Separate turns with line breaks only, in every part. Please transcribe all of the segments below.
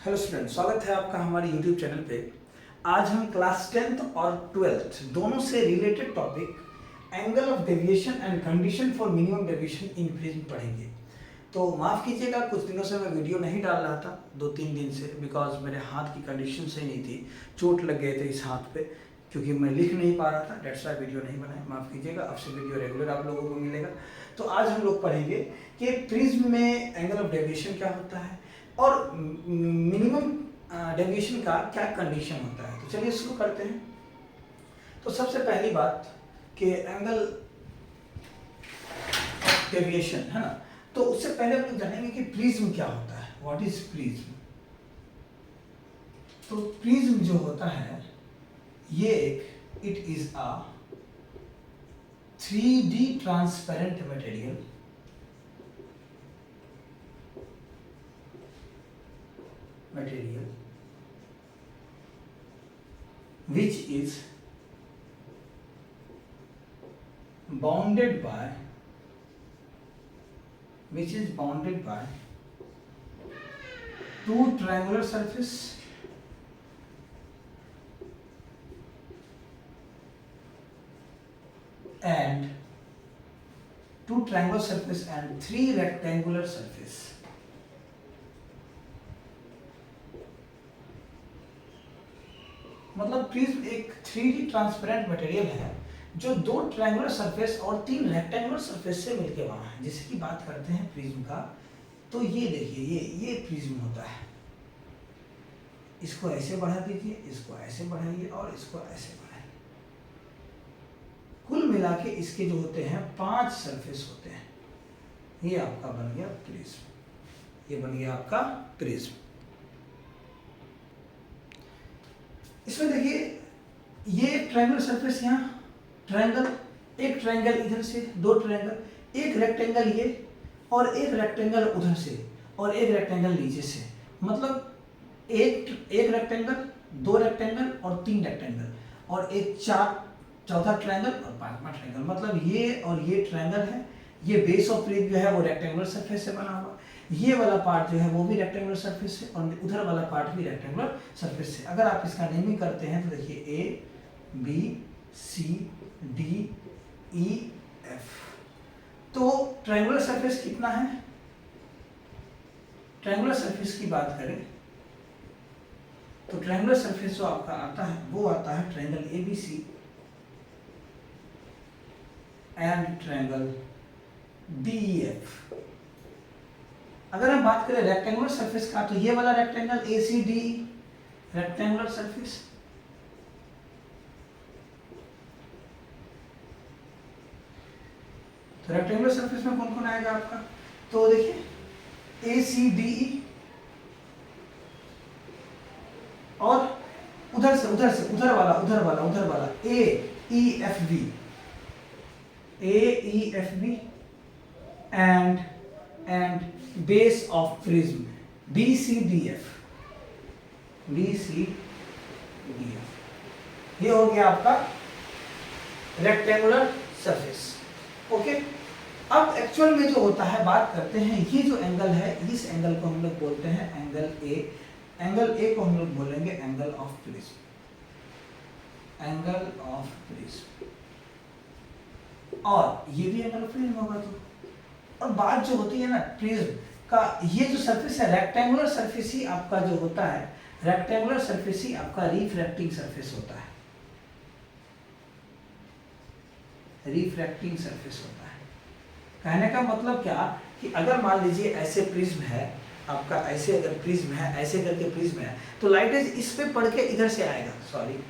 Hello student, स्वागत है आपका हमारे YouTube चैनल पे। आज हम क्लास 10th और 12th दोनों से related topic angle of deviation and condition for minimum deviation in prism पढ़ेंगे। तो माफ़ कीजिएगा, कुछ दिनों से मैं वीडियो नहीं डाल रहा था, 2-3 दिन से, बिकॉज मेरे हाथ की कंडीशन सही नहीं थी, चोट लग गए थे इस हाथ पे, क्योंकि मैं लिख नहीं पा रहा था, डेट्स वाई वीडियो नहीं बनाया, माफ़ कीजिएगा। आपसे वीडियो रेगुलर आप लोगों को मिलेगा। तो आज हम लोग पढ़ेंगे कि प्रिज्म में एंगल ऑफ डेविएशन क्या होता है और मिनिमम डेविएशन का क्या कंडीशन होता है। तो चलिए शुरू करते हैं। तो सबसे पहली बात कि एंगल ऑफ डेविएशन है ना, तो उससे पहले हम लोग जानेंगे कि प्रिज्म क्या होता है। What is prism? तो प्रिज्म जो होता है ये एक it is a 3D transparent material which is bounded by two triangular surface and three rectangular surface. मतलब प्रिज्म एक 3D ट्रांसपेरेंट मटेरियल है जो 2 ट्रायंगुलर सरफेस और 3 रेक्टेंगुलर सरफेस से मिलकर बना है। जिसकी बात करते हैं प्रिज्म का, तो ये देखिए, ये प्रिज्म होता है। इसको ऐसे बढ़ा दीजिए, इसको ऐसे बढ़ाइए और इसको ऐसे बढ़ाइए। कुल मिला के इसके जो होते हैं 5 सरफेस होते हैं। ये आपका बन गया प्रिज्म, ये बन गया आपका प्रिज्म। इसमें देखिए, ये ट्रायंगल सरफेस, यहाँ ट्रायंगल, एक ट्रायंगल इधर से, 2 ट्रायंगल, एक रेक्टेंगल ये और एक रेक्टेंगल उधर से और एक रेक्टेंगल नीचे से। मतलब एक रेक्टेंगल, 2 रेक्टेंगल और 3 रेक्टेंगल और एक चौथा ट्रायंगल और 5वां ट्रायंगल। मतलब ये और ये ट्रायंगल है। ये बेस ऑफ प्रिज्म जो है वो रेक्टेंगुलर सरफेस से बना हुआ। ये वाला पार्ट जो है वो भी रेक्टेंगुलर सरफेस से और उधर वाला पार्ट भी रेक्टेंगुलर सरफेस से। अगर आप इसका नेमिंग करते हैं तो देखिए A B C D E F। तो ट्रायंगुलर सरफेस कितना है? ट्रायंगुलर सरफेस की बात करें तो ट्रायंगुलर सरफेस जो आपका आता है वो आता है triangle ABC and triangle DEF। अगर हम बात करें रेक्टेंगुलर सरफेस का, तो ये वाला रेक्टेंगल ACDE रेक्टेंगुलर सरफेस, तो रेक्टेंगुलर सरफेस में कौन कौन आएगा आपका? तो देखिए ACDE और उधर वाला AEFB and base of prism BCDF। ये हो गया आपका रेक्टेंगुलर सरफेस। ओके, अब एक्चुअल में जो होता है, बात करते हैं, ये जो एंगल है, इस एंगल को हम लोग बोलते हैं एंगल A। एंगल A को हम लोग बोलेंगे एंगल ऑफ प्रिज्म, और ये भी एंगल ऑफ प्रिज्म होगा। तो और बात जो होती है ना प्रिज्म का, ये जो सरफेस है रेक्टेंगुलर सरफेस ही आपका जो होता है, रेक्टेंगुलर सरफेस ही आपका रिफ्रैक्टिंग सरफेस होता है। रिफ्रैक्टिंग सरफेस होता है। कहने का मतलब क्या कि अगर मान लीजिए ऐसे प्रिज्म है आपका, ऐसे अगर प्रिज्म है, ऐसे करके प्रिज्म है, तो लाइट इस पे पड़ के इधर से आएगा। सॉरी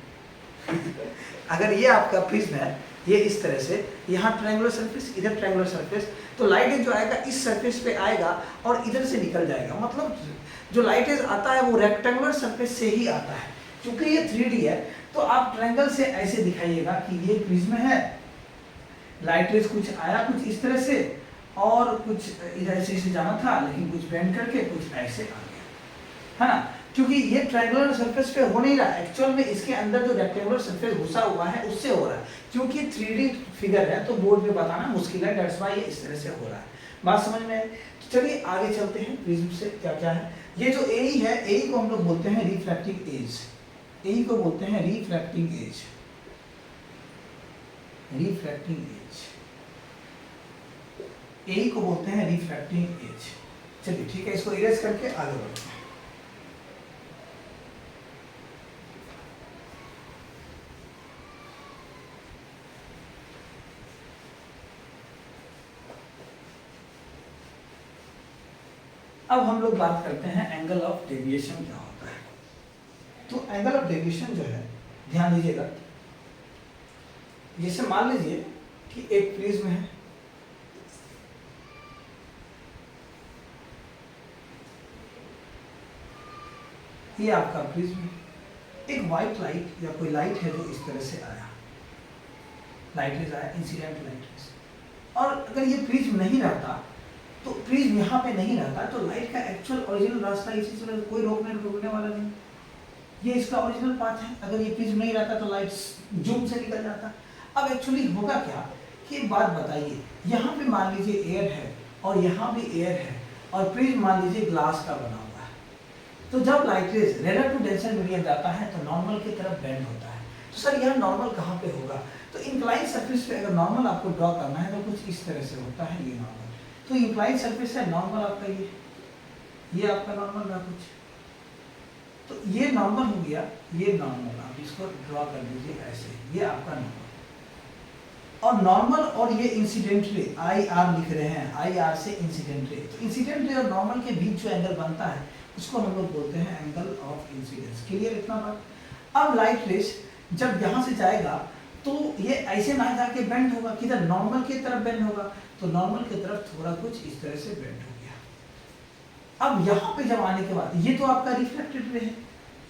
अगर ये आपका प्रिज्म है, ये इस तरह से, यहाँ ट्रायंगुलर सरफेस, इधर ट्रायंगुलर सरफेस, तो लाइट जो आएगा इस सरफेस पे आएगा और इधर से निकल जाएगा। मतलब जो लाइट आता है वो रेक्टेंगुलर सरफेस से ही आता है। क्योंकि ये 3D है, तो आप ट्रायंगल से ऐसे दिखाइएगा कि ये प्रिज्म है, लाइट रेज कुछ आया कुछ इस तरह से और कुछ इधर से जाना था, लेकिन कुछ बेंड करके कुछ ऐसे आ गया, है ना। क्योंकि ये ट्रायंगुलर सरफेस पे हो नहीं रहा, एक्चुअल में इसके अंदर जो रेक्टेंगुलर सरफेस घुसा हुआ है उससे हो रहा है। क्योंकि 3D फिगर है तो बोर्ड पे बताना मुश्किल है, दैट्स व्हाई ये इस तरह से हो रहा है। बात समझ में? चलिए आगे चलते हैं, प्रिज्म से क्या क्या है। ये जो ए है, ए को हम लोग बोलते हैं रिफ्रैक्टिंग एज, ए को बोलते हैं रिफ्रैक्टिंग एज, रिफ्रैक्टिंग एज, ए को बोलते हैं रिफ्रैक्टिंग एज। चलिए ठीक है, इसको इरेज करके आगे बढ़ते हैं। अब हम लोग बात करते हैं एंगल ऑफ डेविएशन क्या होता है। तो एंगल ऑफ डेविएशन जो है, ध्यान दीजिएगा, जैसे मान लीजिए कि एक प्रिज्म है, ये आपका प्रिज्म है, एक व्हाइट लाइट या कोई लाइट है जो इस तरह से आया, लाइट रेज आया, इंसिडेंट लाइट रेज, और अगर ये प्रिज्म नहीं रहता, तो प्रिज्म यहाँ पे नहीं रहता, तो लाइट का एक्चुअल ओरिजिनल रास्ता इसी से कोई रोकने वाला नहीं, ये इसका ओरिजिनल पाथ है। अगर ये प्रिज्म नहीं रहता तो लाइट जूम से निकल जाता। अब एक्चुअली होगा क्या कि एक बात बताइए, यहाँ पे मान लीजिए एयर है और यहाँ भी एयर है और प्रिज्म मान लीजिए ग्लास का बना हुआ है, तो जब light rays rarer to denser medium जाता है तो नॉर्मल की तरफ बेंड होता है। तो सर यहाँ नॉर्मल कहाँ पे होगा? तो इंक्लाइन सरफेस पे अगर नॉर्मल आपको ड्रॉ करना है तो कुछ इस तरह से होता है, ये नॉर्मल। तो इंक्लाइन सरफेस है नॉर्मल आपका, ये आपका नॉर्मल रहा कुछ, तो ये नॉर्मल हो गया, ये नॉर्मल, आप इसको ड्रॉ कर दीजिए ऐसे, ये आपका नॉर्मल। और नॉर्मल और ये इंसिडेंट रे, आई आर लिख रहे हैं, आई आर से इंसिडेंट रे, तो इंसिडेंट रे और नॉर्मल के बीच जो एंगल बनता है उसको हम लोग बोलते हैं एंगल ऑफ इंसिडेंस। क्लियर इतना बात? अब लाइट रेज जब यहाँ से जाएगा तो ये ऐसे ना जाके बेंड होगा, किधर? नॉर्मल की तरफ बेंड होगा, तो नॉर्मल की तरफ थोड़ा कुछ इस तरह से बेंड हो गया। अब यहाँ पे जब आने के बाद ये तो आपका रिफ्लेक्टेड रे है,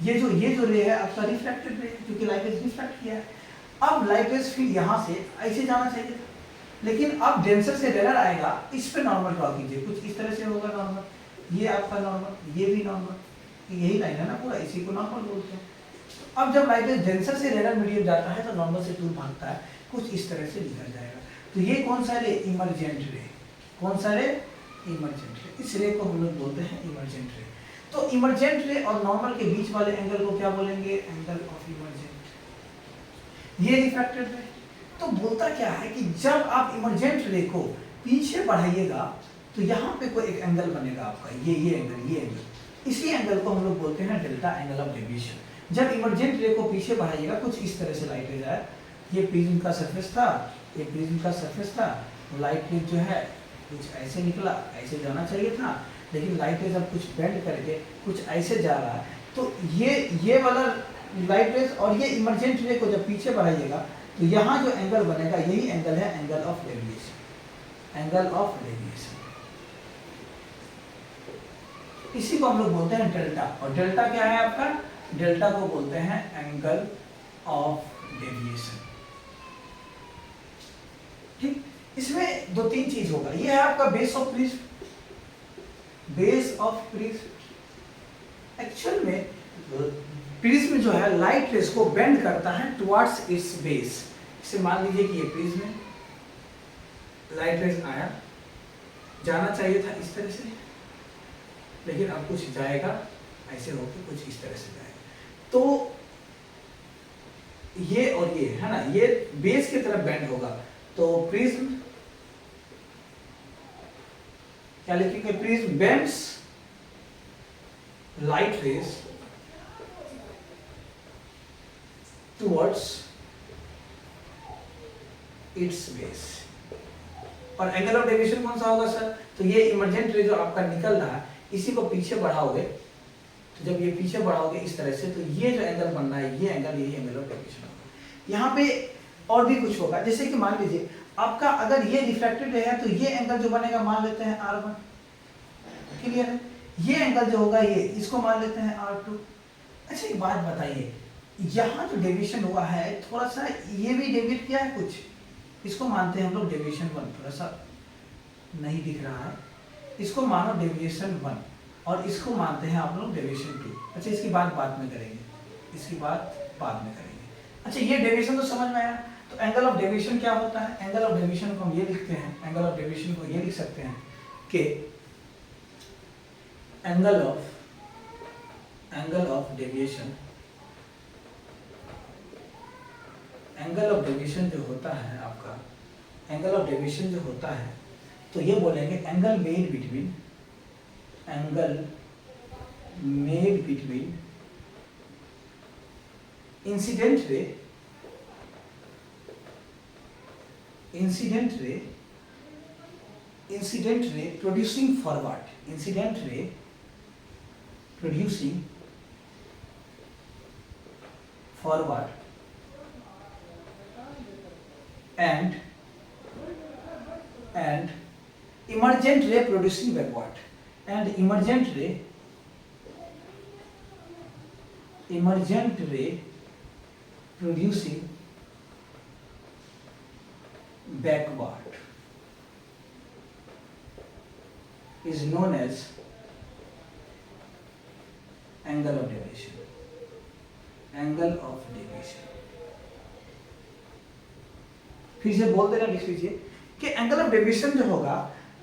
ये जो रे है आपका रिफ्लेक्टेड रे है, क्योंकि लाइट रेज रिफ्लेक्ट किया है। अब लाइट रेज फिर यहाँ से ऐसे जाना चाहिए था, लेकिन अब डेंसर से रेयर आएगा, इस पे नॉर्मल ड्रॉ कीजिए, कुछ इस तरह से होगा नॉर्मल, ये आपका नॉर्मल, ये भी नॉर्मल, यही लाइन है ना पूरा, इसी को नॉर्मल बोलते हैं। अब जब लाइट रेज डेंसर से रेयर मीडियम जाता है तो नॉर्मल से दूर भागता है, कुछ इस तरह से निकल जाएगा। तो ये कौन सा रे? Emergent ray. कौन सा रे? Emergent ray. इस रे को हम लोग बोलते हैं इमरजेंट रे। तो इमरजेंट रे और नॉर्मल के बीच वाले एंगल को क्या बोलेंगे? Angle of emergent. ये रिफ्रैक्टेड रे। तो बोलता क्या है कि जब आप इमरजेंट रे को पीछे बढ़ाइएगा तो यहाँ पे कोई एक एंगल बनेगा आपका, ये एंगल, इसी एंगल को हम लोग बोलते हैं डेल्टा एंगल ऑफ डेविएशन। जब इमरजेंट रे को पीछे बढ़ाइएगा, कुछ इस तरह से लाइट रेज आया, ये प्रिज्म का सरफेस था, ये प्रिज्म का सरफेस था, लाइट रेज जो है कुछ ऐसे निकला, ऐसे जाना चाहिए था, लेकिन लाइट रेज अब कुछ बेंड करके कुछ ऐसे जा रहा है। तो ये वाला लाइट रेज और ये इमरजेंट रे को जब पीछे बढ़ाइएगा तो यहाँ जो एंगल बनेगा यही एंगल है angle of deviation, angle of deviation. इसी को हम लोग बोलते हैं डेल्टा, और डेल्टा क्या है आपका? डेल्टा को बोलते हैं एंगल ऑफ डेविएशन। ठीक, इसमें दो तीन चीज होगा। ये है आपका base of prism, base of prism. Actual में प्रिज्म जो है लाइट रेज को बेंड करता है टुवर्ड्स इट्स बेस। इसे मान लीजिए कि ये प्रिज्म है, लाइट रेज आया, जाना चाहिए था इस तरह से, लेकिन अब कुछ जाएगा ऐसे होकर, कुछ इस तरह से जाएगा। तो ये और ये है ना, ये बेस की तरफ बेंड होगा, तो प्रिज्म क्या लिखेंगे? Prism bends light rays towards its base. और एंगल ऑफ डेविएशन कौन सा होगा सर? तो ये इमरजेंट रे जो आपका निकल रहा है, इसी को पीछे बढ़ाओगे, तो जब ये पीछे बढ़ाओगे इस तरह से, तो ये जो एंगल बन रहा है, ये एंगल, यही एंगल ऑफ डेविएशन होगा। यहाँ पे और भी कुछ होगा, जैसे कि मान लीजिए आपका अगर ये रिफ्लेक्टेड है तो ये एंगल जो बनेगा मान लेते हैं R1। क्लियर है? ये एंगल जो होगा ये, इसको मान लेते हैं R2। अच्छा एक बात बताइए, यहाँ जो डेविएशन हुआ है थोड़ा सा ये भी डेविएट किया है कुछ, इसको मानते हैं हम लोग डेविएशन 1, थोड़ा सा नहीं दिख रहा है, इसको मानो डेविएशन 1 और इसको मानते हैं आप लोग डेविएशन 2। अच्छा इसकी बात बाद में करेंगे, इसकी बात बाद में करेंगे। अच्छा ये डेविएशन तो समझ में आया। तो एंगल ऑफ डेविएशन क्या होता है? एंगल ऑफ डेविएशन को हम ये लिखते हैं, एंगल ऑफ डेविएशन को ये लिख सकते हैं कि angle of deviation, angle of deviation जो होता है आपका, एंगल ऑफ डेविएशन जो होता है तो ये बोलेंगे angle made between, angle made between incident रे, incident ray producing forward, incident ray producing forward and emergent ray producing backward, and emergent ray producing backward is known as angle of deviation, angle of deviation। फिर से बोल देना, लिख लीजिए कि angle of deviation जो होगा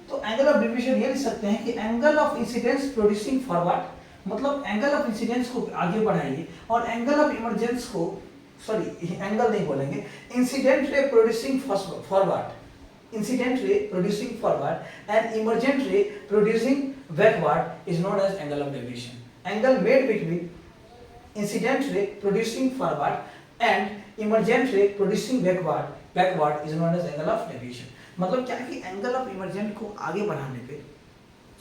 तो एंगल ऑफ डेविएशन ये लिख सकते हैं कि angle of incidence producing forward, मतलब एंगल ऑफ इंसिडेंस को आगे बढ़ाइए और एंगल ऑफ इमरजेंस को, सॉरी एंगल नहीं बोलेंगे, incident ray producing forward, incident ray producing forward and emergent ray producing backward is known as angle of deviation. Angle made between incident ray producing forward and emergent ray producing backward is known as angle of deviation. मतलब क्या है कि angle of emergent को आगे बढ़ाने पे,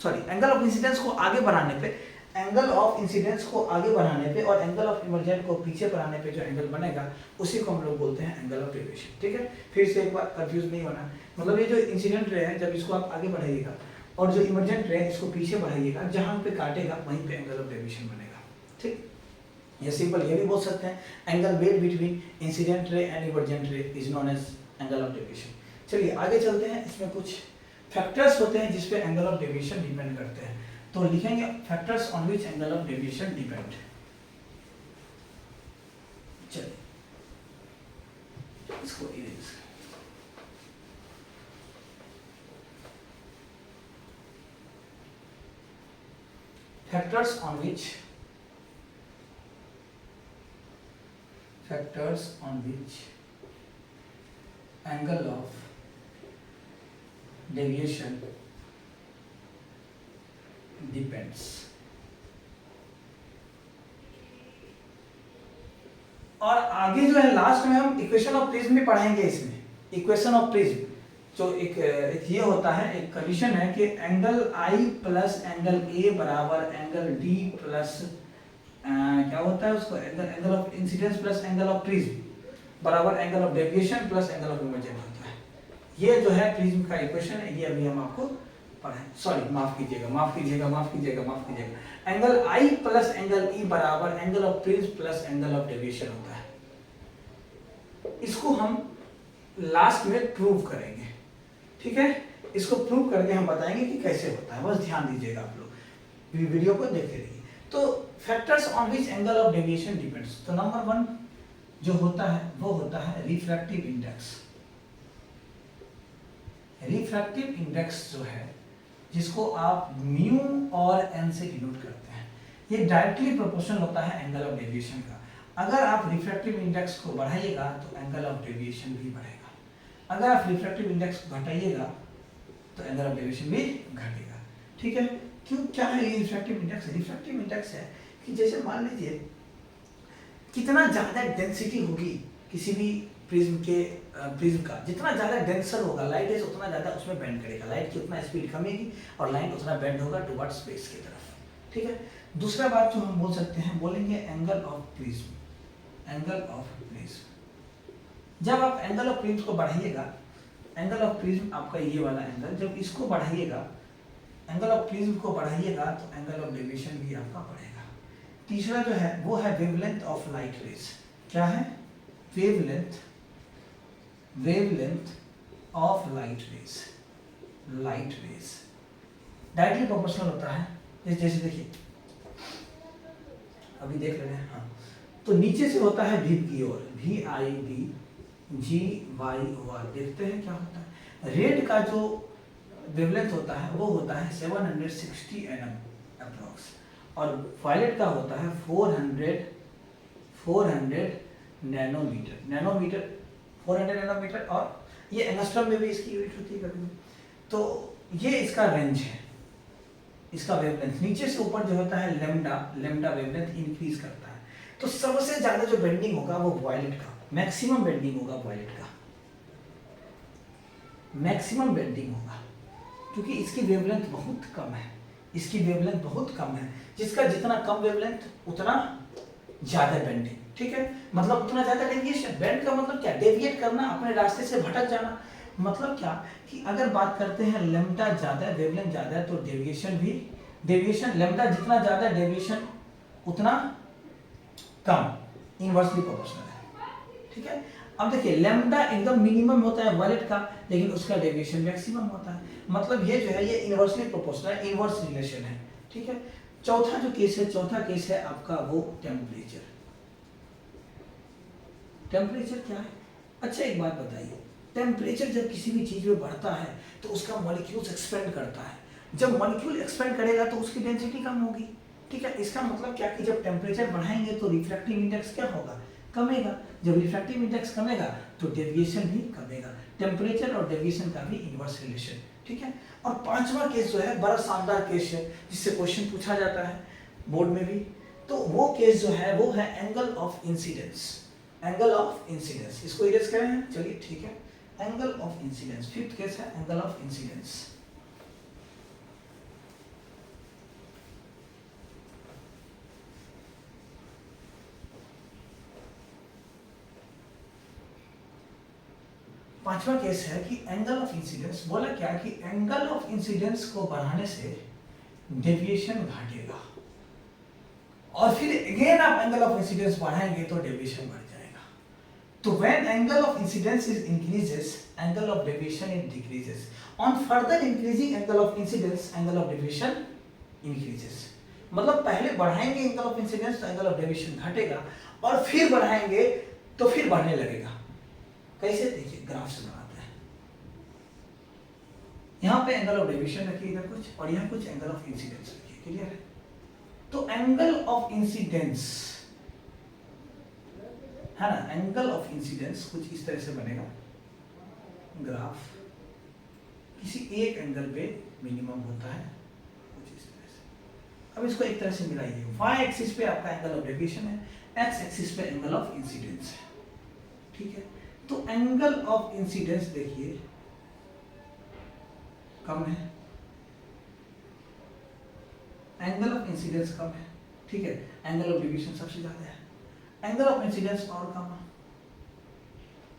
sorry angle of incidence को आगे बढ़ाने पे, एंगल ऑफ इंसिडेंस को आगे बढ़ाने पे और एंगल ऑफ इमरजेंट को पीछे बढ़ाने पे जो एंगल बनेगा उसी को हम लोग बोलते हैं एंगल ऑफ डेविएशन। ठीक है, फिर से एक बार कंफ्यूज नहीं होना, मतलब ये जो इंसिडेंट रे है जब इसको आप आगे बढ़ाइएगा और जो इमरजेंट रे है इसको पीछे बढ़ाइएगा, जहां पे काटेगा वहीं पे एंगल ऑफ डेविएशन बनेगा। ठीक, ये सिंपल ये भी बोल सकते हैं, angle made between incident ray and emergent ray is known as angle of deviation. चलिए आगे चलते हैं, इसमें कुछ फैक्टर्स होते हैं जिस पे एंगल ऑफ डेविएशन डिपेंड करते हैं, तो लिखेंगे factors on which angle of deviation depend. चलिए इसको erase, factors on which angle of deviation depends। और आगे जो है लास्ट में हम इक्वेशन ऑफ प्रिज्म भी पढ़ाएंगे। इसमें इक्वेशन ऑफ प्रिज्म जो एक ये होता है, एक कंडीशन है कि angle I plus angle A बराबर एंगल D प्लस क्या होता है उसको, angle of incidence plus angle of prism बराबर angle of deviation plus angle of emergent होता है। ये जो है प्रिज्म का इक्वेशन है, ये अभी हम आपको पढ़ाएं, सॉरी माफ कीजिएगा, angle I plus angle E बराबर angle of prism plus angle of deviation होता है। इसको हम लास्ट में प्रूव करेंगे। ठीक है, इसको प्रूव करके हम बताएंगे कि कैसे होता है, बस ध्यान दीजिएगा आप लोग, वीडियो को देखते रहिए। तो factors on which angle of deviation depends, तो नंबर 1 जो होता है वो होता है रिफ्रैक्टिव इंडेक्स। रिफ्रैक्टिव इंडेक्स जो है जिसको आप म्यू और एन से डिनोट करते हैं, ये डायरेक्टली प्रोपोर्शनल होता है एंगल ऑफ डेविएशन का। अगर आप रिफ्रैक्टिव इंडेक्स को बढ़ाइएगा तो एंगल ऑफ डेविएशन भी बढ़ेगा, अगर आप रिफ्रैक्टिव इंडेक्स को घटाइएगा तो एंगल ऑफ डेविएशन भी घटेगा। ठीक है, क्यों, क्या है ये रिफ्रैक्टिव इंडेक्स? रिफ्रैक्टिव इंडेक्स है कि जैसे मान लीजिए कितना ज्यादा डेंसिटी होगी किसी भी प्रिज्म का, जितना ज्यादा डेंसर होगा लाइट है उतना ज्यादा उसमें बेंड करेगा, लाइट की उतना स्पीड कमेगी और लाइट उतना बेंड होगा टुवर्ड्स स्पेस की तरफ। ठीक है, दूसरा बात जो हम बोल सकते हैं, बोलेंगे angle of prism. Angle of prism, जब आप एंगल ऑफ प्रिज्म को बढ़ाइएगा, एंगल ऑफ प्रिज्म आपका ये वाला एंगल, जब इसको बढ़ाइएगा, एंगल ऑफ प्रिज्म को बढ़ाइएगा तो एंगल ऑफ डेविएशन भी आपका बढ़ेगा। तीसरा जो है वो है वेवलेंथ ऑफ लाइट रेज। क्या है? Wavelength of light rays. Directly proportional होता है, जैसे देखिए अभी देख रहे हैं, हाँ, तो नीचे से होता है VIB की ओर, VIBGYOR, देखते हैं क्या होता है। रेड का जो वेवलेंथ होता है वो होता है 760 nm अप्रॉक्स, और वायलेट का होता है 400 नैनोमीटर 400 नैनोमीटर, और ये एंगस्ट्रम में भी इसकी यूनिट होती है कभी। तो ये इसका रेंज है, इसका वेवलेंथ नीचे से ऊपर जो होता है लेमडा वेवलेंथ इंक्रीज करता है। तो सबसे ज्यादा जो बेंडिंग होगा वो वायलेट का, मैक्सिमम बेंडिंग होगा वायलेट का, मैक्सिमम बेंडिंग होगा, क्योंकि इसकी वेवलेंथ बहुत कम है, इसकी वेवलेंथ बहुत कम है। जिसका जितना कम वेवलेंथ उतना ज्यादा बेंडिंग, ठीक है, मतलब उतना ज्यादा डेविएशन। बेंड का मतलब क्या, डेविएट करना, अपने रास्ते से भटक जाना। मतलब क्या कि अगर बात करते हैं लेमडा ज्यादा है, वेवलेंथ ज्यादा है, तो डेविएशन भी, डेविएशन लेमडा जितना ज्यादा डेविएशन उतना कम, इनवर्सली प्रोपोर्शनल है, ठीक है। अब देखिए लेमडा एकदम मिनिमम होता है वायलेट का, लेकिन उसका डेविएशन मैक्सिमम होता है। मतलब ये जो है ये इनवर्सली प्रोपोर्शनल है, इनवर्स रिलेशन है, ठीक है। चौथा जो केस है, चौथा केस है आपका वो टेम्परेचर। टेम्परेचर क्या है? अच्छा एक बात बताइए, टेम्परेचर जब किसी भी चीज में बढ़ता है तो उसका मॉलिक्यूल्स एक्सपेंड करता है। जब मॉलिक्यूल एक्सपेंड करेगा तो उसकी डेंसिटी कम होगी, ठीक है। इसका मतलब क्या कि जब टेम्परेचर बढ़ाएंगे तो रिफ्रैक्टिव इंडेक्स क्या होगा, कमेगा। जब रिफ्रैक्टिव इंडेक्स कमेगा तो डेविएशन भी कमेगा। टेम्परेचर और डेविएशन का भी इनवर्स रिलेशन, ठीक है। और पांचवा केस जो है बड़ा शानदार केस है, जिससे क्वेश्चन पूछा जाता है बोर्ड में भी। तो वो केस जो है वो है angle of incidence, angle of incidence. इसको इरेज करें हैं, चलिए ठीक है। Angle of incidence, fifth case है एंगल ऑफ इंसिडेंस। पांचवा केस है कि एंगल ऑफ इंसिडेंस, बोला क्या कि एंगल ऑफ इंसिडेंस को बढ़ाने से डेविएशन घटेगा, और फिर अगेन आप एंगल ऑफ इंसिडेंस बढ़ाएंगे तो डेविएशन बढ़ जाएगा। तो when angle of incidence is increases, angle of deviation it decreases. On further increasing angle of incidence, angle of deviation increases. मतलब पहले बढ़ाएंगे एंगल ऑफ इंसिडेंस तो एंगल ऑफ डेविएशन घटेगा, और फिर बढ़ाएंगे तो फिर बढ़ने लगेगा। कैसे, देखिए ग्राफ से बनाते हैं। यहाँ पे एंगल ऑफ डेविएशन रखिए इधर कुछ, और यहाँ कुछ एंगल ऑफ इंसिडेंस रखिए, क्लियर है। तो एंगल ऑफ इंसिडेंस है ना, एंगल ऑफ इंसिडेंस कुछ इस तरह से बनेगा ग्राफ, किसी एक एंगल पे मिनिमम होता है कुछ इस तरह से। अब इसको एक तरह से मिलाइए, y एक्सिस पे आपका एंगल ऑफ डेविएशन है, x एक्सिस पे एंगल ऑफ इंसिडेंस है, ठीक है। तो एंगल ऑफ इंसिडेंस देखिए कम है, एंगल ऑफ इंसिडेंस कम है, ठीक है। एंगल ऑफ डेविएशन सबसे ज्यादा है, एंगल ऑफ इंसिडेंस और कम है।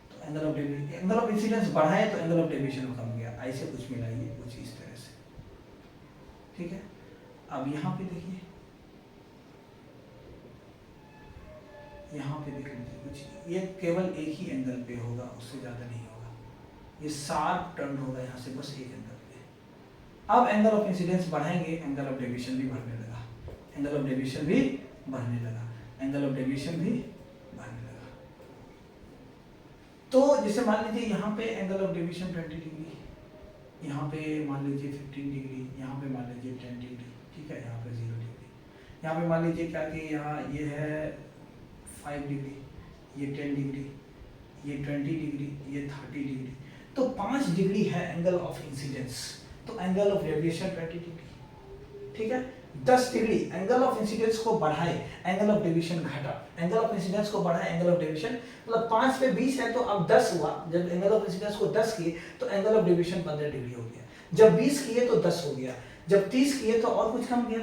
तो एंगल ऑफ इंसिडेंस बढ़ा है तो एंगल ऑफ डेविएशन कम गया, ऐसे कुछ मिलाइए कुछ इस तरह से, ठीक है। अब यहाँ पे देखिए, यहाँ पे देख लीजिए कुछ, ये केवल एक ही एंगल पे होगा, उससे ज्यादा नहीं होगा, ये शार्प टर्न होगा यहाँ से बस एक एंगल पे। अब एंगल ऑफ इंसिडेंस बढ़ाएंगे, एंगल ऑफ डेविएशन भी बढ़ने लगा, एंगल ऑफ डेविएशन भी बढ़ने लगा, एंगल ऑफ डेविएशन भी बढ़ने लगा। तो जैसे मान लीजिए यहाँ पे एंगल ऑफ डेविएशन 20 डिग्री, यहाँ पे मान लीजिए 15 डिग्री, यहाँ पे मान लीजिए 10 डिग्री, ठीक है। यहाँ पे 0 डिग्री, यहाँ पे मान लीजिए क्या कि यहाँ ये है 5 डिग्री, ये 10 डिग्री, ये 20 डिग्री, ये 30 डिग्री। तो 5 डिग्री है एंगल ऑफ इंसिडेंस, तो एंगल ऑफ डेविएशन 20 डिग्री, ठीक है। 10 डिग्री एंगल ऑफ इंसिडेंस को बढ़ाए, एंगल ऑफ डेविएशन घटा, एंगल ऑफ इंसिडेंस को बढ़ाए, एंगल ऑफ डेविएशन, मतलब 5 पे 20 है तो अब 10 हुआ। जब एंगल ऑफ इंसिडेंस को 10 किए तो एंगल ऑफ डेविएशन 15 डिग्री हो गया, जब 20 किए तो 10 हो गया, जब 30 किए तो और कुछ कम गया,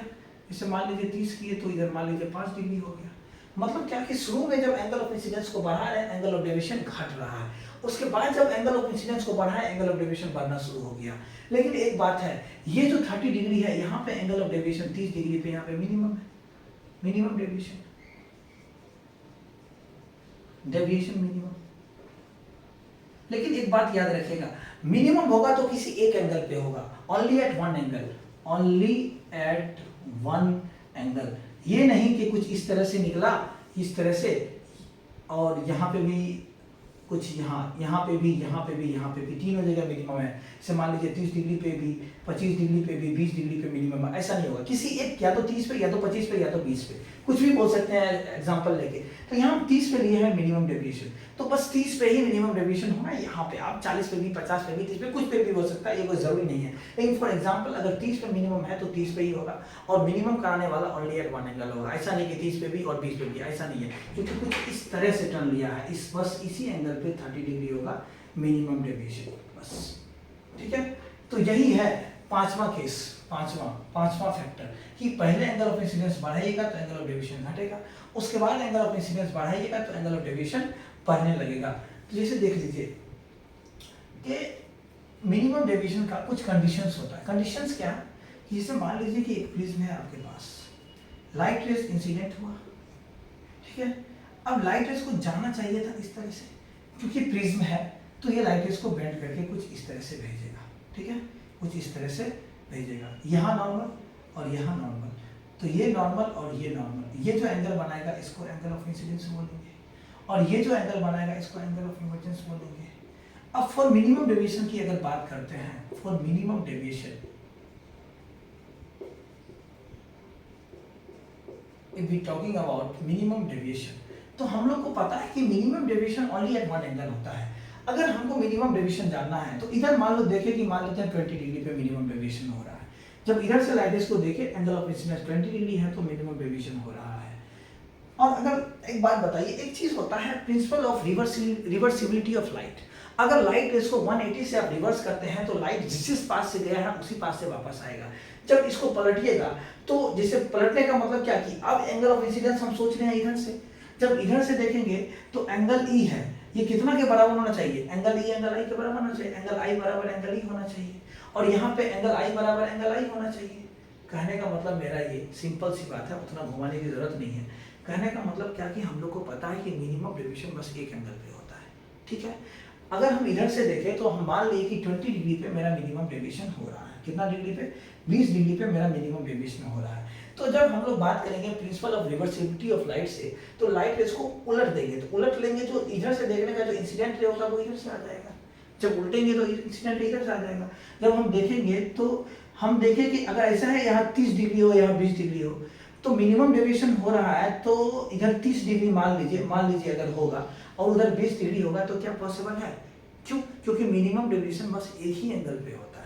जैसे मान लीजिए 30 किए तो इधर मान लीजिए 5 डिग्री हो गया। मतलब क्या कि शुरू में जब एंगल ऑफ इंसिडेंस को बढ़ा रहे हैं एंगल ऑफ डेविएशन घट रहा है, उसके बाद जब एंगल ऑफ इंसिडेंस को बढ़ाए एंगल ऑफ डेविएशन बढ़ना शुरू हो गया। लेकिन एक बात है, ये जो 30 डिग्री है यहाँ पे एंगल ऑफ डेविएशन 30 डिग्री पे यहाँ पे मिनिमम है, मिनिमम डेविएशन मिनिमम। लेकिन एक बात याद रखिएगा, मिनिमम होगा तो किसी एक एंगल पे होगा, only at one angle, only at one angle. ये नहीं कि कुछ इस तरह से निकला, इस तरह से, और यहाँ पे भी कुछ यहाँ पे भी, यहाँ पे भी, यहाँ पे भी, तीनों जगह मिनिमम है। जैसे मान लीजिए 30 डिग्री पे भी, 25 डिग्री पे भी, 20 डिग्री पे मिनिमम है। ऐसा नहीं होगा, किसी एक या तो 30 पे, या तो 25 पे, या तो 20 पे, कुछ भी बोल सकते हैं एग्जांपल लेके। तो यहाँ हम 30 पे लिए हैं मिनिमम डेविएशन, तो बस 30 पे ही मिनिमम डेविएशन होगा। यहाँ पे आप 40 पे भी, 50 पे भी, 30 पे, कुछ पे भी हो सकता है, ये कोई जरूरी नहीं है। लेकिन फॉर एग्जाम्पल अगर 30 पे मिनिमम है तो 30 पे ही होगा, और मिनिमम कराने वाला ओनली एट वन एंगल होगा। ऐसा नहीं कि 30 पे भी और 20 पे भी, ऐसा नहीं है, क्योंकि कुछ इस तरह से टर्न लिया है, इस बस इसी एंगल पे 30 डिग्री होगा मिनिमम डेविएशन, बस। ठीक है, तो यही है पांचवा केस, पांचवा फैक्टर, कि पहले एंगल ऑफ इंसिडेंस बढ़ाइएगा तो एंगल ऑफ डेविएशन घटेगा, उसके बाद एंगल ऑफ इंसिडेंस बढ़ाइएगा तो एंगल ऑफ डेविएशन बढ़ने लगेगा। तो जैसे देख लीजिए कि मिनिमम डेविएशन का कुछ कंडीशंस होता है। कंडीशंस क्या, कि जैसे मान लीजिए कि एक प्रिज्म है आपके पास, लाइट रेज इंसिडेंट हुआ, ठीक है। अब लाइट रेज को जाना चाहिए था इस तरह से, क्योंकि प्रिज्म है तो ये लाइट रेज को बेंड करके कुछ इस तरह से भेजेगा, ठीक है, कुछ इस तरह से भेजेगा, यहाँ नॉर्मल और यहाँ नॉर्मल, तो ये नॉर्मल और ये नॉर्मल, ये जो एंगल बनाएगा इसको एंगल ऑफ इंसिडेंस बोलेंगे, और ये जो एंगल बनाएगा इसको एंगल ऑफ इमर्जेंस बोलेंगे। अब फॉर मिनिमम डेविएशन की अगर बात करते हैं, for minimum deviation, if we talking about minimum deviation, तो हम लोग को पता है कि minimum deviation only at one angle होता है। अगर हमको मिनिमम डेविएशन जानना है तो इधर मान लो देखें कि मान लेते हैं 20 डिग्री पे मिनिमम डेविएशन हो रहा है, जब इधर से लाइट रेज को देखें एंगल ऑफ इंसिडेंस 20 डिग्री है तो मिनिमम डेविएशन हो रहा है। और अगर एक बात बताइए, एक चीज होता है principle of reversibility of light. अगर लाइट रेज को 180 से आप रिवर्स करते हैं तो लाइट जिस पास से गया है उसी पास से वापस आएगा। जब इसको पलटिएगा तो जैसे पलटने का मतलब क्या, कि अब एंगल ऑफ इंसिडेंस हम सोच रहे हैं इधर से, जब इधर से देखेंगे तो एंगल ई है, ये कितना के बराबर होना चाहिए, एंगल ई एंगल आई के बराबर होना चाहिए, एंगल आई बराबर एंगल ई होना चाहिए, और यहाँ पे एंगल आई बराबर एंगल आई होना चाहिए। कहने का मतलब मेरा ये सिंपल सी बात है, उतना घुमाने की जरूरत नहीं है। कहने का मतलब क्या, कि हम लोग को पता है कि मिनिमम डेविएशन बस एक एंगल पे होता है, ठीक है। अगर हम इधर से देखें तो हम मान लिए कि 20 डिग्री पे मेरा मिनिमम डेविएशन हो रहा है, कितना डिग्री पे, 20 डिग्री पे मेरा मिनिमम डेविएशन हो रहा है। तो जब हम लोग बात करेंगे principle of reversibility of light से, तो लाइट रेज को उलट देंगे, तो उलट लेंगे तो इधर से देखने का जो इंसिडेंट रे होगा वो इधर से आ जाएगा, जब उल्टेंगे तो इंसिडेंट इधर से आ जाएगा। जब हम देखेंगे तो हम देखें कि अगर ऐसा है यहाँ 30 डिग्री हो, यहाँ 20 डिग्री हो, तो मिनिमम डेविएशन हो रहा है, तो इधर 30 डिग्री मान लीजिए अगर होगा और उधर 20 डिग्री होगा, तो क्या पॉसिबल है? क्यों? क्योंकि मिनिमम डेविएशन बस एक ही एंगल पे होता है,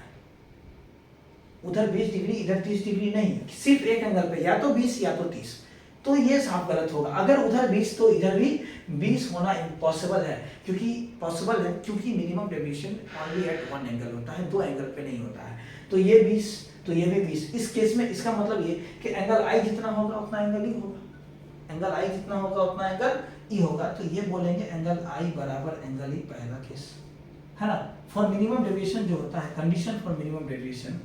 उधर 20 डिग्री इधर 30 डिग्री नहीं, सिर्फ एक एंगल पे, या तो 20 या तो 30। तो ये साफ गलत होगा। अगर उधर 20 तो इधर भी 20 होना इम्पॉसिबल है, क्योंकि minimum deviation only at one angle होता है, दो एंगल पे नहीं होता है। तो ये 20 तो ये भी 20। इस केस में इसका मतलब ये कि एंगल आई जितना होगा उतना एंगल ई होगा, एंगल आई जितना होगा उतना एंगल ई होगा। तो ये बोलेंगे एंगल आई बराबर एंगल ई, पहला केस है ना। फॉर मिनिमम डेविएशन जो होता है, कंडीशन फॉर मिनिमम डेविएशन,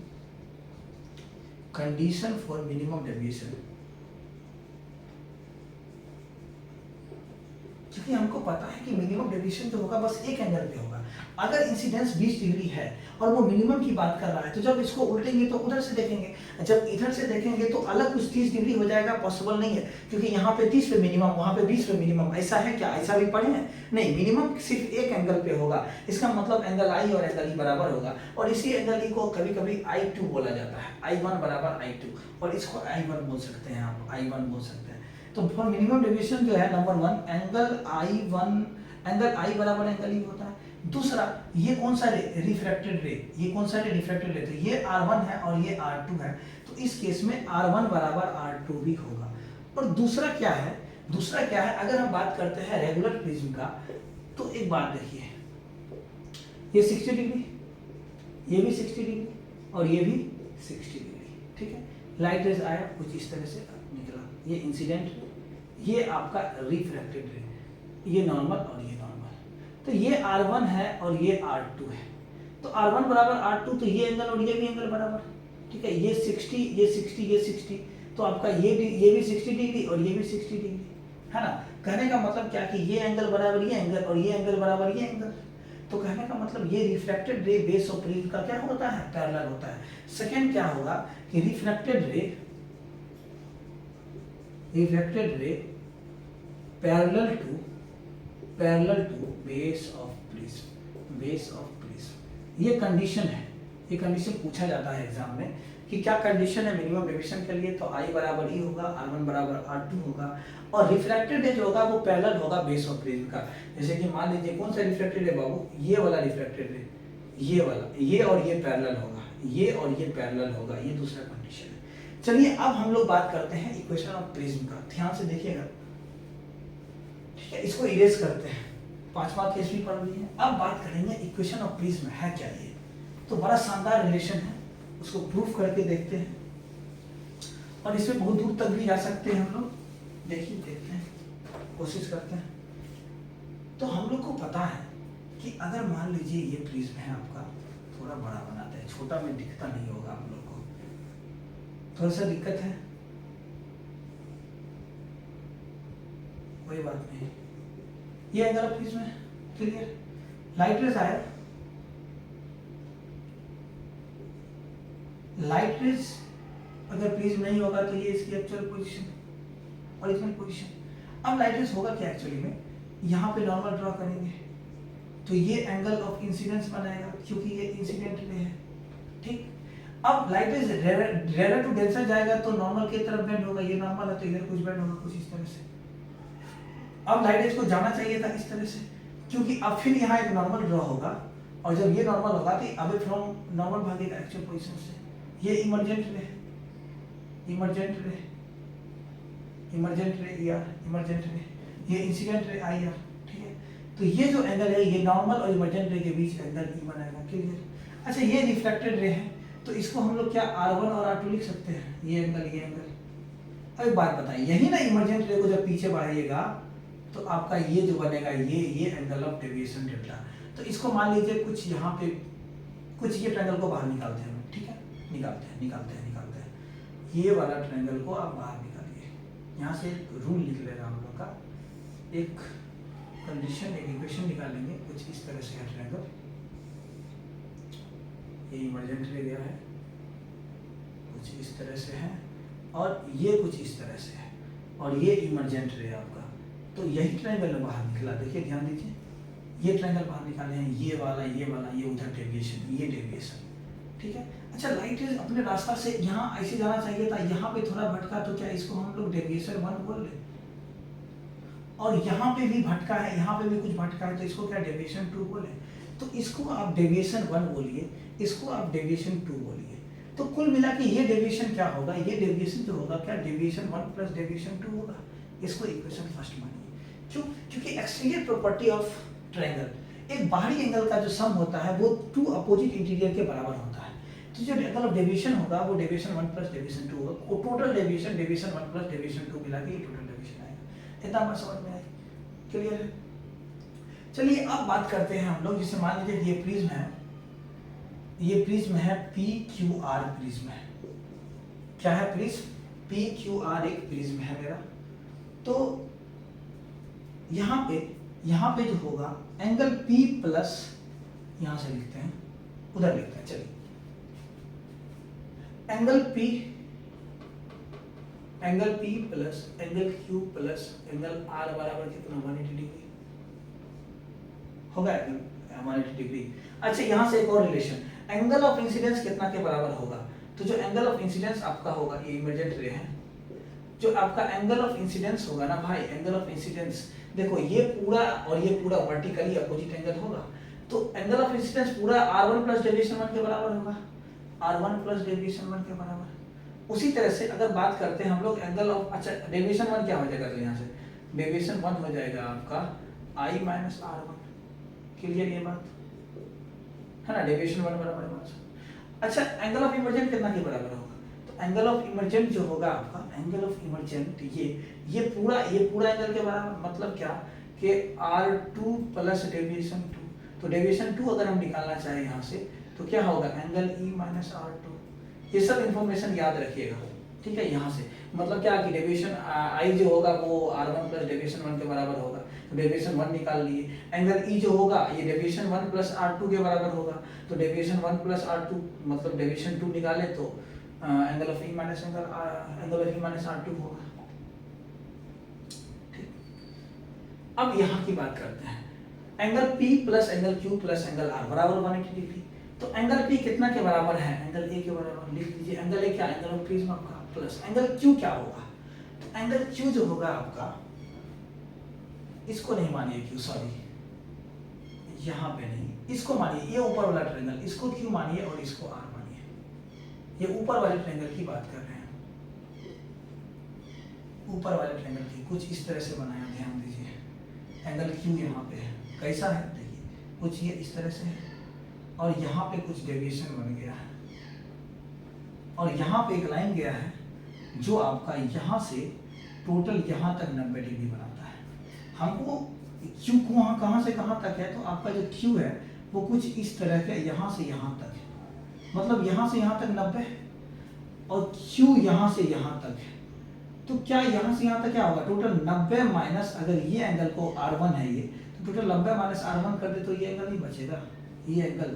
क्योंकि हमको पता है कि मिनिमम डेविएशन जो होगा बस एक एंगल पे होगा। अगर इंसिडेंस 20 डिग्री है और वो मिनिमम की बात कर रहा है, तो जब इसको उल्टेंगे तो उधर से देखेंगे, जब इधर से देखेंगे तो अलग कुछ 30 डिग्री हो जाएगा, पॉसिबल नहीं है, क्योंकि यहाँ पे 30 पे मिनिमम, वहाँ पे 20 पे मिनिमम। ऐसा है क्या? ऐसा भी पढ़े हैं? नहीं, मिनिमम सिर्फ एक एंगल पे होगा। इसका मतलब एंगल आई और एंगल ई बराबर होगा, और इसी एंगल ई को कभी कभी I2 बोला जाता है, I1 बराबर I2, और इसको I1 बोल सकते हैं, आप I1 बोल सकते हैं। तो फॉर मिनिमम डेविएशन जो है, नंबर 1 एंगल आई बराबर एंगल ई होता है। दूसरा, ये कौन सा रे? रिफ्रैक्टेड रे। ये कौन सा रे? रिफ्रैक्टेड रे। तो ये R1 है और ये R2 है, तो इस केस में R1 बराबर R2 भी होगा। और दूसरा क्या है, अगर हम बात करते हैं रेगुलर प्रिज्म का, तो एक बात देखिए, ये 60 डिग्री, ये भी 60 डिग्री और ये भी 60 डिग्री, ठीक है। लाइट रेज आया, कुछ इस तरह से निकला, ये इंसिडेंट, ये आपका रिफ्रैक्टेड रे, ये नॉर्मल और ये नॉर्मल। तो ये R1 है और ये R2 है, तो R1 बराबर R2, तो ये एंगल और ये भी एंगल बराबर, ठीक है। ये 60, ये 60, ये 60, तो आपका ये भी 60 डिग्री और ये भी 60 डिग्री, है ना। कहने का मतलब क्या, कि ये एंगल बराबर ये एंगल और ये एंगल बराबर ये एंगल। तो कहने का मतलब ये reflected ray base of prism का क्या होता है? पैरेलल होता है। सेकंड क्या होगा कि reflected ray parallel to base of prism, base of prism. ये कंडीशन है, ये कंडीशन पूछा जाता है एग्जाम में कि क्या कंडीशन है मिनिमम डेविएशन के लिए, तो I बराबर E होगा, R1 बराबर R2 होगा, और रिफ्रैक्टेड रे जो होगा वो पैरेलल होगा बेस ऑफ प्रिज्म का। जैसे कि मान लीजिए कौन सा रिफ्रैक्टेड रे बाबू, ये वाला रिफ्रैक्टेड रे, ये वाला, ये और ये पैरेलल होगा, ये और ये पैरेलल होगा, ये दूसरा कंडीशन है। चलिए अब हम लोग बात करते हैं इक्वेशन ऑफ प्रिज्म का, ध्यान से देखिएगा, ठीक है। इसको इरेज करते हैं, 5वां केस भी पढ़ लिए। अब बात करेंगे इक्वेशन ऑफ प्रिज्म है क्या ये, तो बड़ा शानदार रिलेशन है, उसको प्रूफ करके देखते हैं, और इसमें बहुत दूर तक भी जा सकते हैं हम लोग। देखिए, देखते हैं, कोशिश करते हैं। तो हम लोग को पता है कि अगर मान लीजिए ये प्रिज्म है आपका, थोड़ा बड़ा बनाते हैं, छोटा में दिखता नहीं होगा आप लोग को, थोड़ा सा दिक्कत है, कोई बात नहीं। ये एंगल ऑफ प्रिज्म है, क्लियर। लाइट रेज आया, लाइट रेज अगर प्रिज्म नहीं होगा तो ये इसकी एक्चुअल पोजीशन, ओरिजिनल पोजीशन। अब लाइट रेज होगा क्या एक्चुअली में, यहाँ पे नॉर्मल ड्रॉ करेंगे तो ये एंगल ऑफ इंसिडेंस बनाएगा, क्योंकि ये इंसिडेंट रे है, ठीक। अब light rays rarer to denser जाएगा तो नॉर्मल की तरफ बेंड होगा, ये नॉर्मल है तो इधर कुछ बेंड होगा, कुछ इस तरह से। अब लाइट रेज को जाना चाहिए था इस तरह से, क्योंकि अब फिर यहाँ एक नॉर्मल ड्रॉ होगा, और जब ये नॉर्मल होगा तो अवे फ्रॉम नॉर्मल भागेगा एक्चुअल पोजीशन से। ये emergent ray, emergent ray, emergent ray ER, emergent ray, ये इंसिडेंट रे IR, ठीक है। तो ये जो एंगल है, ये नॉर्मल और इमरजेंट रे के बीच एंगल E बनाएगा, क्लियर। अच्छा, ये रिफ्लेक्टेड रे है, तो इसको हम लोग क्या R1 और R2 लिख सकते हैं, ये एंगल, ये एंगल। अब एक बात बताइए, यही ना इमरजेंट रे को जब पीछे बढ़ाइएगा तो आपका ये जो बनेगा, ये एंगल ऑफ डेविएशन डेल्टा। तो इसको मान लीजिए कुछ यहाँ पे, कुछ ये ट्रायंगल को बाहर निकालते हैं, ठीक है, निकालते हैं, निकालते हैं, निकालते हैं। ये वाला ट्रायंगल को आप बाहर निकालिए, यहाँ से एक रूल लिख लेगा हम लोग का, एक कंडीशन, एक इक्वेशन निकालेंगे, कुछ इस तरह से है ट्रायंगल, ये इमरजेंट रे गया है, कुछ इस तरह से है, और ये कुछ इस तरह से है, और ये इमरजेंट रे आपका। तो यही ट्रायंगल बाहर निकला, देखिए ध्यान दीजिए, ये ट्रायंगल बाहर निकाले हैं, ये वाला, ये वाला, ये उधर डेविएशन, ये डेविएशन, ठीक है। अच्छा, लाइट रेज अपने रास्ता से यहाँ ऐसे जाना चाहिए था, यहाँ पे थोड़ा भटका, तो क्या इसको हम लोग डेविएशन 1 बोल रहे, और यहाँ पे भी भटका है, यहाँ पे भी कुछ भटका है, तो इसको क्या डेविएशन 2 बोले। तो इसको आप डेविएशन 1 बोलिए, इसको आप डेविएशन 2 बोलिए, तो कुल मिला के ये डेविएशन क्या होगा, ये डेविएशन जो होगा क्या डेविएशन 1 प्लस डेविएशन 2 होगा। इसको इक्वेशन फर्स्ट मानिए, क्यों, क्योंकि एक्सटीरियर प्रॉपर्टी ऑफ ट्रायंगल, एक बाहरी एंगल का जो सम होता है वो 2 अपोजिट इंटीरियर के बराबर होता है। तो जो एंगल ऑफ डेविएशन होगा वो डेविएशन 1 प्लस डेविएशन 2 होगा, और total deviation deviation 1 plus deviation 2 मिला के टोटल डेविएशन आएगा। इतना बात समझ में आई, क्लियर है। चलिए अब बात करते हैं हम लोग, जिसे मान लीजिए ये प्रिज्म है, ये प्रिज्म है PQR प्रिज्म है, क्या है प्रिज्म, PQR एक प्रिज्म है मेरा। तो यहाँ पे जो होगा एंगल P प्लस, यहाँ से लिखते हैं, उधर लिखते हैं, चलिए angle P plus angle Q plus angle R बराबर कितना 180 डिग्री होगा, एंगल 180 डिग्री। अच्छा, यहाँ से एक और रिलेशन, एंगल ऑफ इंसिडेंस कितना के बराबर होगा, तो जो एंगल ऑफ इंसिडेंस आपका होगा, ये इमरजेंट रे है, जो आपका एंगल ऑफ इंसिडेंस होगा ना भाई, एंगल ऑफ इंसिडेंस देखो, ये पूरा और ये पूरा वर्टिकली अपोजिट एंगल होगा, तो एंगल ऑफ इंसिडेंस पूरा R1 प्लस डेविएशन 1 के बराबर होगा, R1 प्लस डेविएशन 1 के बराबर। उसी तरह से अगर बात करते हैं हम लोग एंगल ऑफ, अच्छा डेविएशन 1 क्या हो जाएगा, तो यहाँ से डेविएशन 1 हो जाएगा आपका I माइनस R1, क्लियर ये बात है ना, डेविएशन 1 बराबर है। अच्छा, एंगल ऑफ इमरजेंट कितना के बराबर होगा, तो एंगल ऑफ इमरजेंट जो होगा आपका, एंगल ऑफ इमरजेंट ये पूरा एंगल के बराबर, मतलब क्या कि R2 प्लस डेविएशन 2, तो डेविएशन 2 अगर हम निकालना चाहें यहाँ से तो क्या होगा, एंगल E माइनस R2। ये सब इंफॉर्मेशन याद रखिएगा, ठीक है। यहाँ से मतलब क्या कि डेविएशन I जो होगा वो R1 प्लस डेविएशन 1 के बराबर होगा, तो डेविएशन 1 निकाल लिए। एंगल E जो होगा ये डेविएशन 1 प्लस R2 के बराबर होगा, तो डेविएशन 1 प्लस R2 मतलब डेविएशन 2 निकाले तो angle of E minus angle of E minus R2 होगा, ठीक। अब यहाँ की बात करते हैं, angle P plus angle Q plus angle R बराबर 180 डिग्री। तो एंगल P कितना के बराबर है? एंगल A के बराबर। लिख लीजिए एंगल A क्या? एंगल ऑफ प्रिज्म आपका, प्लस एंगल Q क्या होगा? तो एंगल Q जो होगा आपका, इसको नहीं मानिए Q, सॉरी यहाँ पे नहीं, इसको मानिए, ये ऊपर वाला ट्रायंगल, इसको Q मानिए और इसको R मानिए। ये ऊपर वाले ट्रायंगल की बात कर रहे हैं, ऊपर वाले ट्रायंगल की कुछ इस तरह से बनाया, ध्यान दीजिए। एंगल Q यहाँ पे है, कैसा है देखिए, कुछ ये इस तरह से है और यहाँ पे कुछ डेविएशन बन गया है और यहाँ पे एक लाइन गया है जो आपका यहाँ से टोटल यहाँ तक 90 डिग्री बनाता है। हमको Q कहाँ से कहाँ तक है, तो आपका जो Q है वो कुछ इस तरह के यहाँ से यहाँ तक है, मतलब यहाँ से यहाँ तक 90 और Q यहाँ से यहाँ तक है। तो क्या यहाँ से यहाँ तक क्या होगा? टोटल 90 माइनस, अगर ये एंगल को R1 है ये, तो टोटल 90 माइनस R1 कर दे तो ये एंगल नहीं बचेगा। ये एंगल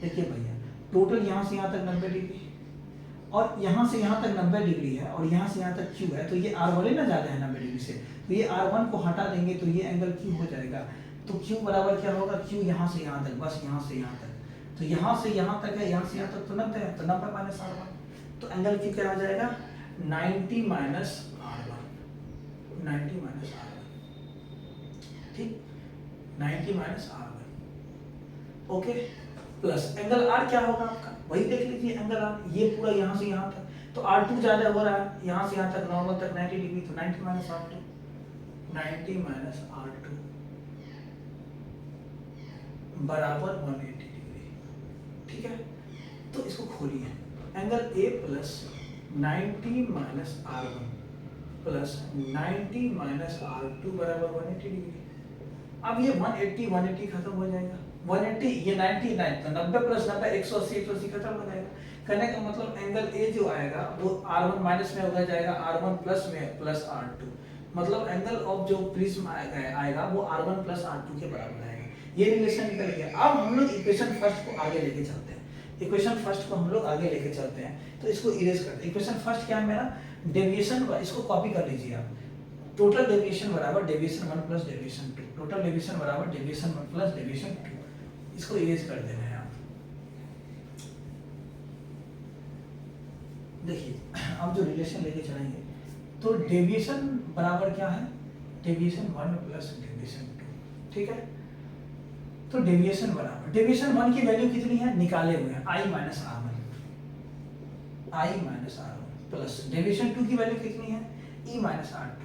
देखिए भैया, टोटल यहाँ से यहाँ तक 90 डिग्री और यहाँ से यहाँ तक 90 डिग्री है और यहाँ से यहाँ तक Q है, तो ये R1 ना ज़्यादा है 90 डिग्री से, तो ये R1 को हटा देंगे तो ये एंगल Q हो जाएगा। तो Q बराबर क्या होगा? Q यहाँ से यहाँ तक, बस यहाँ से यहाँ तक, तो यहाँ से यहाँ तक है, यहाँ से यहाँ तक तो 90 है, तो 90 माइनस R1, तो एंगल Q क्या हो जाएगा? 90 माइनस R1, 90 माइनस R1, ठीक, 90 minus R1, okay. Plus angle R क्या होगा आपका? वही देख लीजिए एंगल R, ये पूरा यहाँ से यहाँ तक, तो R2 ज्यादा हो रहा है, यहाँ से यहाँ तक नॉर्मल तक 90 डिग्री, तो 90 माइनस R2, 90 माइनस R2 बराबर 180 डिग्री, ठीक है। तो इसको खोलिए, angle A plus 90 minus R1 plus 90 minus R2 बराबर 180 डिग्री। अब ये 180 खत्म हो जाएगा, 180 ये 90 तो 90 प्लस 90 180 खत्म हो जाएगा। कहने का मतलब एंगल A जो आएगा वो R1 माइनस में हो जाएगा R1 प्लस में प्लस R2, मतलब एंगल ऑफ जो प्रिज्म आएगा वो R1 प्लस R2 के बराबर आएगा। ये रिलेशन निकल गया। अब हम लोग इक्वेशन फर्स्ट को आगे लेके चलते हैं, इक्वेशन फर्स्ट को हम लोग आगे लेके चलते हैं, तो इसको इरेज करते हैं। इक्वेशन फर्स्ट क्या है मेरा? डेविएशन, इसको कॉपी कर लीजिए आप, टोटल डेविएशन बराबर deviation 1 plus deviation 2, total deviation बराबर डेविएशन 1 प्लस डेविएशन 2, इसको इरेज कर देना है आप। देखिए अब जो रिलेशन लेके चलेंगे, तो डेविएशन बराबर क्या है? डेविएशन 1 प्लस डेविएशन 2, ठीक है। तो डेविएशन बराबर, डेविएशन 1 की वैल्यू कितनी है? निकाले हुए हैं, I minus R1, I minus R1 plus deviation 2 की वैल्यू कितनी है? E minus R2,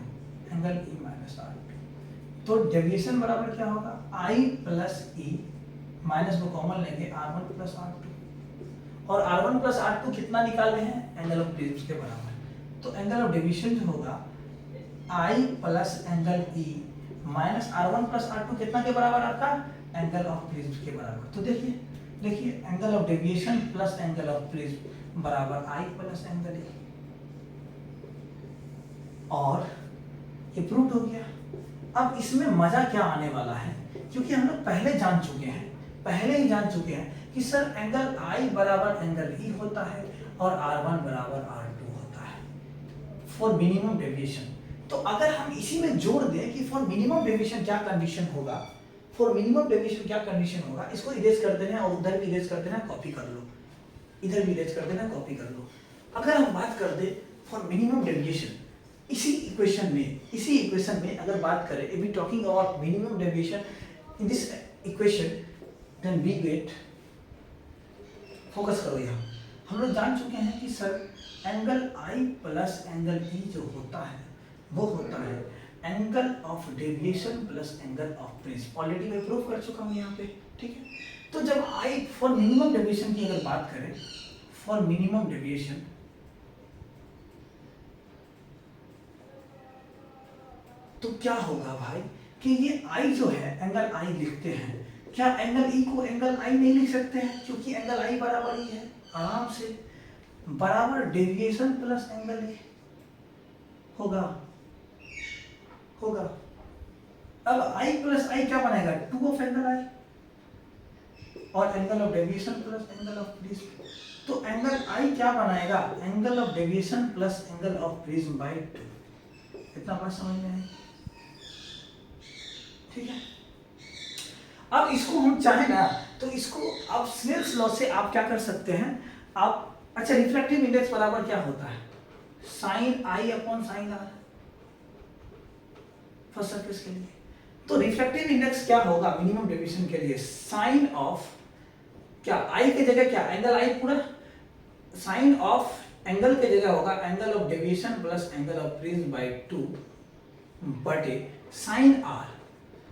angle E minus R2। तो डेविएशन बराबर क्या होगा? I प्लस E माइनस को कॉमन लेंगे, R1 प्लस R2, और R1 प्लस R2 कितना निकाल रहे हैं? एंगल ऑफ प्रिज्म के बराबर। तो एंगल ऑफ डेविएशन जो होगा I plus angle E minus R1 plus R2 कितना के बराबर आपका? एंगल ऑफ प्रिज्म के बराबर। तो देखिए angle of deviation plus angle of prism बराबर I प्लस एंगल E, और ये प्रूव हो गया। अब इसमें मजा क्या आने वाला है, क्योंकि हम लोग पहले जान चुके हैं, पहले ही जान चुके हैं कि सर एंगल I बराबर एंगल E होता है और R1 बराबर R2 होता है फॉर मिनिमम डेविएशन। तो अगर हम इसी में जोड़ दें कि फॉर मिनिमम डेविएशन क्या कंडीशन होगा, फॉर मिनिमम डेविएशन क्या कंडीशन होगा, इसको इरेज कर देना और उधर भी इरेज कर देना, कॉपी कर लो, इधर भी इरेज कर देना, कॉपी कर लो। अगर हम बात कर दे फॉर मिनिमम डेविएशन, इसी इक्वेशन में अगर बात करें, if we talking about minimum deviation in this equation, then we get, focus करो यहाँ, हम लोग जान चुके हैं कि sir angle I plus angle E जो होता है वो होता है angle of deviation plus angle of prism. Already मैं प्रूव कर चुका हूँ यहाँ पे, ठीक है। तो जब I फॉर मिनिमम डेविएशन की अगर बात करें, फॉर मिनिमम डेविएशन, तो क्या होगा भाई कि ये I जो है एंगल I लिखते हैं, क्या एंगल E को एंगल I नहीं लिख सकते हैं? क्योंकि एंगल I बराबर ही है, आराम से बराबर डेविएशन प्लस एंगल E होगा। अब I प्लस I क्या बनेगा? 2 ऑफ एंगल I और angle of deviation plus angle of prism. तो एंगल I क्या बनाएगा? Angle of deviation plus angle of prism by 2। इतना बात समझ में है, ठीक है। अब इसको हम चाहें ना तो इसको आप स्नेल्स लॉ से आप क्या कर सकते हैं, आप अच्छा रिफ्रैक्टिव इंडेक्स बराबर क्या होता है, sine I upon sine R first surface के लिए। तो रिफ्रैक्टिव इंडेक्स क्या होगा मिनिमम डेविएशन के लिए, साइन ऑफ क्या आई की जगह क्या एंगल आई पूरा, साइन ऑफ एंगल के जगह होगा angle of deviation plus angle of prism by 2 बटे साइन आर।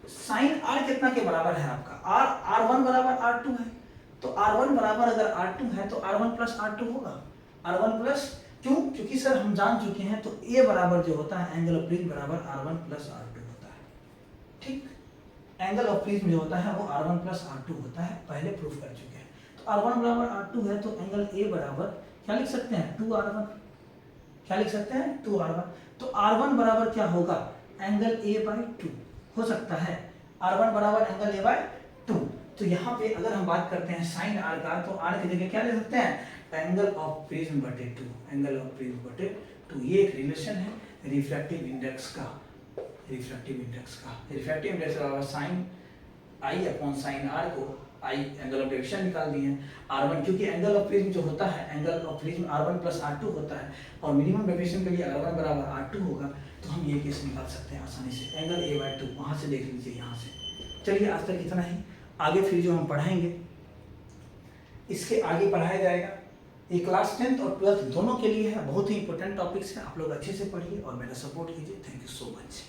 साइन आर कितना के बराबर है आपका, आर R1 बराबर R2 है, तो R1 बराबर अगर R2 है तो R1 प्लस R2 होगा, R1 प्लस क्यों, क्योंकि सर हम जान चुके हैं तो A बराबर जो होता है एंगल ऑफ प्रिज्म बराबर R1 प्लस R2 होता है, ठीक। एंगल ऑफ प्रिज्म जो होता है वो R1 प्लस R2 होता है, पहले प्रूफ कर चुके हैं। तो R1 बराबर R2 है तो एंगल A बराबर क्या लिख सकते हैं 2R1, क्या लिख सकते हैं 2R1। तो R1 बराबर क्या होगा एंगल A बाई 2 हो सकता है, R1 बराबर एंगल A बाई 2। तो यहाँ पे अगर हम बात करते हैं साइन R का तो R की जगह क्या ले सकते हैं एंगल ऑफ प्रिज्म बटे 2, एंगल ऑफ प्रिज्म बटे 2। ये एक रिलेशन है रिफ्रैक्टिव इंडेक्स का, रिफ्रैक्टिव इंडेक्स बराबर sine I upon sine R को आई एंगल ऑफ डेविएशन निकाल दिए हैं, R1 क्योंकि एंगल ऑफ प्रिज्म जो होता है angle of prism R1 plus R2 होता है और मिनिमम डेविएशन के लिए R1 बराबर R2 होगा, तो हम ये केस निकाल सकते हैं आसानी से, एंगल A बाई 2 वहाँ से देख लीजिए यहाँ से। चलिए आज तक इतना ही, आगे फिर जो हम पढ़ाएंगे इसके आगे पढ़ाया जाएगा, ये क्लास 10th और 12th दोनों के लिए है, बहुत ही इंपॉर्टेंट टॉपिक्स है, आप लोग अच्छे से पढ़िए और मेरा सपोर्ट कीजिए। Thank you so much.